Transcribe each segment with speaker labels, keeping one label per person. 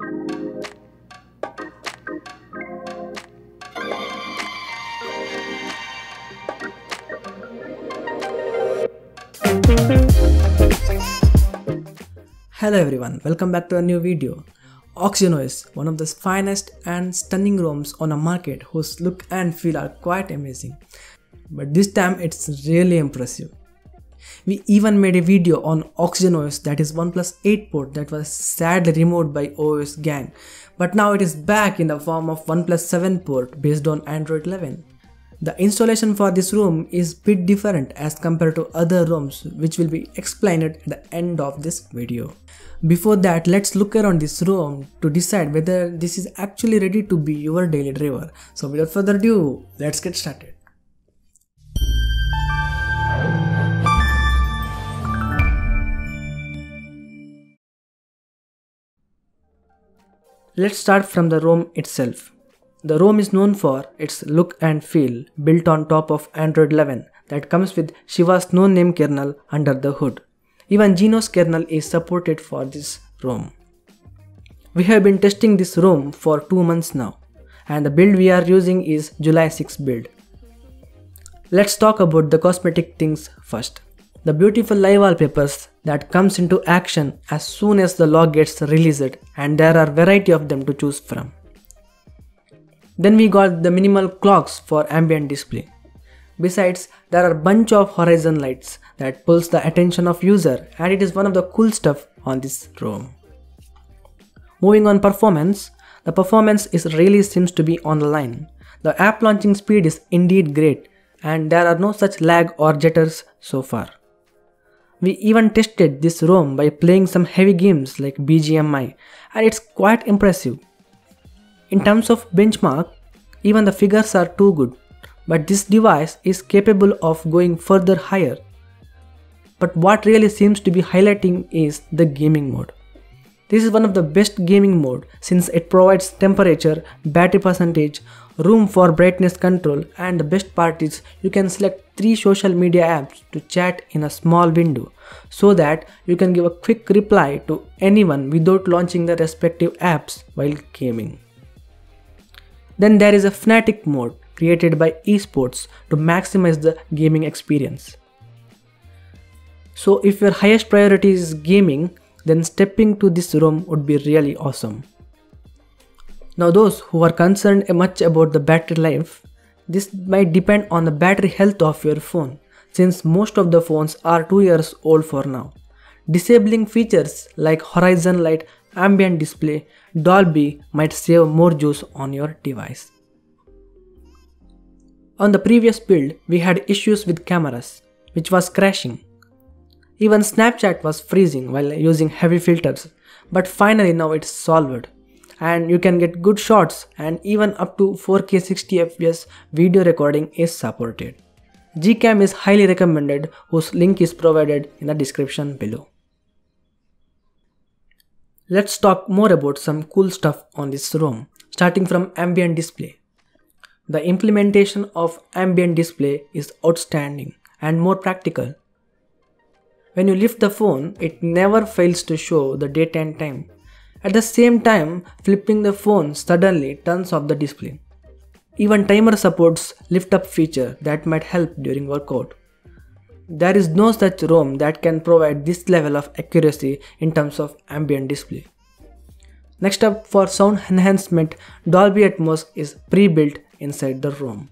Speaker 1: Hello everyone, welcome back to a new video. OxygenOS, one of the finest and stunning ROMs on a market whose look and feel are quite amazing. But this time it's really impressive. We even made a video on OxygenOS, that is OnePlus 8 port that was sadly removed by OS gang. But now it is back in the form of OnePlus 7 port based on Android 11. The installation for this ROM is a bit different as compared to other ROMs, which will be explained at the end of this video. Before that, let's look around this ROM to decide whether this is actually ready to be your daily driver. So without further ado, let's get started. Let's start from the ROM itself. The ROM is known for its look and feel, built on top of Android 11 that comes with Shiva's no-name kernel under the hood. Even Geno's kernel is supported for this ROM. We have been testing this ROM for 2 months now, and the build we are using is July 6 build. Let's talk about the cosmetic things first. The beautiful live wallpapers that comes into action as soon as the lock gets released, and there are variety of them to choose from. Then we got the minimal clocks for ambient display. Besides, there are bunch of horizon lights that pulls the attention of user, and it is one of the cool stuff on this ROM. Moving on performance, the performance really seems to be on the line. The app launching speed is indeed great, and there are no such lag or jitters so far. We even tested this ROM by playing some heavy games like BGMI, and it's quite impressive. In terms of benchmark, even the figures are too good, but this device is capable of going further higher. But what really seems to be highlighting is the gaming mode. This is one of the best gaming mode since it provides temperature, battery percentage, room for brightness control, and the best part is you can select 3 social media apps to chat in a small window so that you can give a quick reply to anyone without launching the respective apps while gaming. Then there is a Fnatic mode created by esports to maximize the gaming experience. So if your highest priority is gaming, then stepping to this ROM would be really awesome. Now those who are concerned much about the battery life, this might depend on the battery health of your phone, since most of the phones are 2 years old for now. Disabling features like horizon light, ambient display, Dolby might save more juice on your device. On the previous build, we had issues with cameras, which was crashing. Even Snapchat was freezing while using heavy filters, but finally now it's solved. And you can get good shots, and even up to 4K 60fps video recording is supported. Gcam is highly recommended, whose link is provided in the description below. Let's talk more about some cool stuff on this ROM, starting from ambient display. The implementation of ambient display is outstanding and more practical. When you lift the phone, it never fails to show the date and time. At the same time, flipping the phone suddenly turns off the display. Even timer supports lift up feature that might help during workout. There is no such ROM that can provide this level of accuracy in terms of ambient display. Next up, for sound enhancement, Dolby Atmos is pre-built inside the ROM.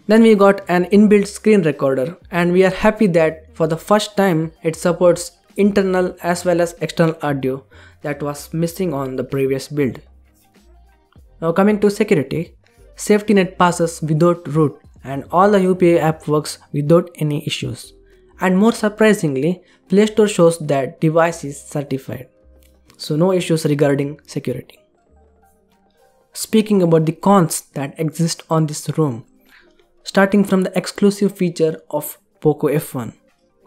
Speaker 1: Then we got an inbuilt screen recorder, and we are happy that for the first time it supports internal as well as external audio that was missing on the previous build. Now coming to security, safety net passes without root, and all the UPI app works without any issues. And more surprisingly, Play Store shows that device is certified. So no issues regarding security. Speaking about the cons that exist on this ROM, starting from the exclusive feature of POCO F1,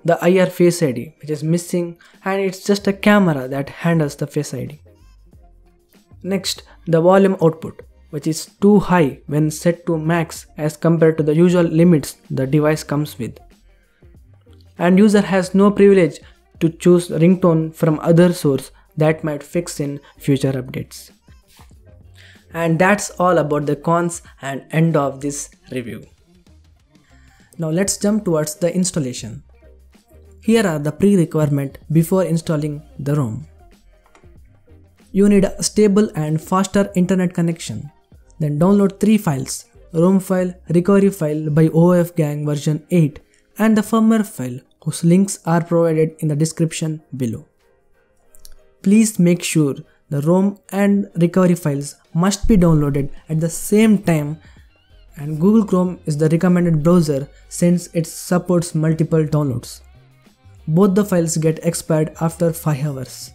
Speaker 1: the IR Face ID, which is missing, and it's just a camera that handles the Face ID. Next, the volume output, which is too high when set to max as compared to the usual limits the device comes with. And user has no privilege to choose ringtone from other source that might fix in future updates. And that's all about the cons and end of this review. Now let's jump towards the installation. Here are the pre-requirements before installing the ROM. You need a stable and faster internet connection. Then download 3 files: ROM file, recovery file by OFGang version 8 and the firmware file whose links are provided in the description below. Please make sure the ROM and recovery files must be downloaded at the same time, and Google Chrome is the recommended browser since it supports multiple downloads. Both the files get expired after 5 hours.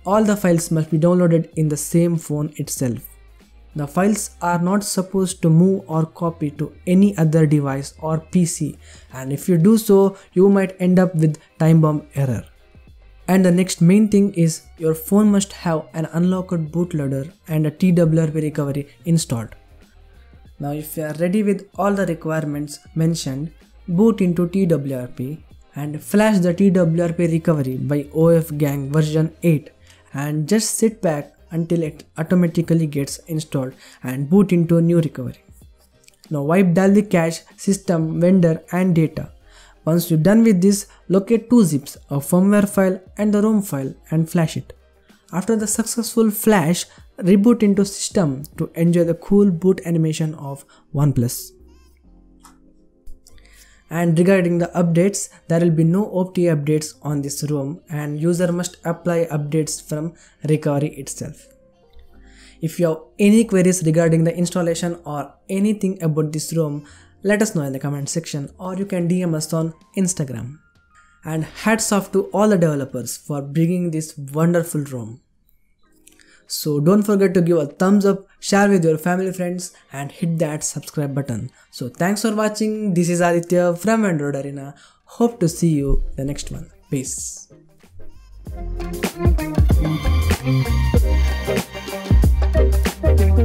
Speaker 1: All the files must be downloaded in the same phone itself. The files are not supposed to move or copy to any other device or PC, and if you do so, you might end up with time bomb error. And the next main thing is your phone must have an unlocked bootloader and a TWRP recovery installed. Now if you are ready with all the requirements mentioned, boot into TWRP and flash the TWRP recovery by OFGang version 8 and just sit back until it automatically gets installed and boot into a new recovery. Now wipe the cache, system, vendor and data. Once you're done with this, locate 2 zips, a firmware file and the ROM file, and flash it. After the successful flash, reboot into system to enjoy the cool boot animation of ONEPLUS. And regarding the updates, there will be no OTA updates on this ROM and user must apply updates from recovery itself. If you have any queries regarding the installation or anything about this ROM, let us know in the comment section or you can DM us on Instagram. And hats off to all the developers for bringing this wonderful ROM. So don't forget to give a thumbs up, share with your family friends and hit that subscribe button. So thanks for watching. This is Aditya from Android Arena. Hope to see you in the next one. Peace.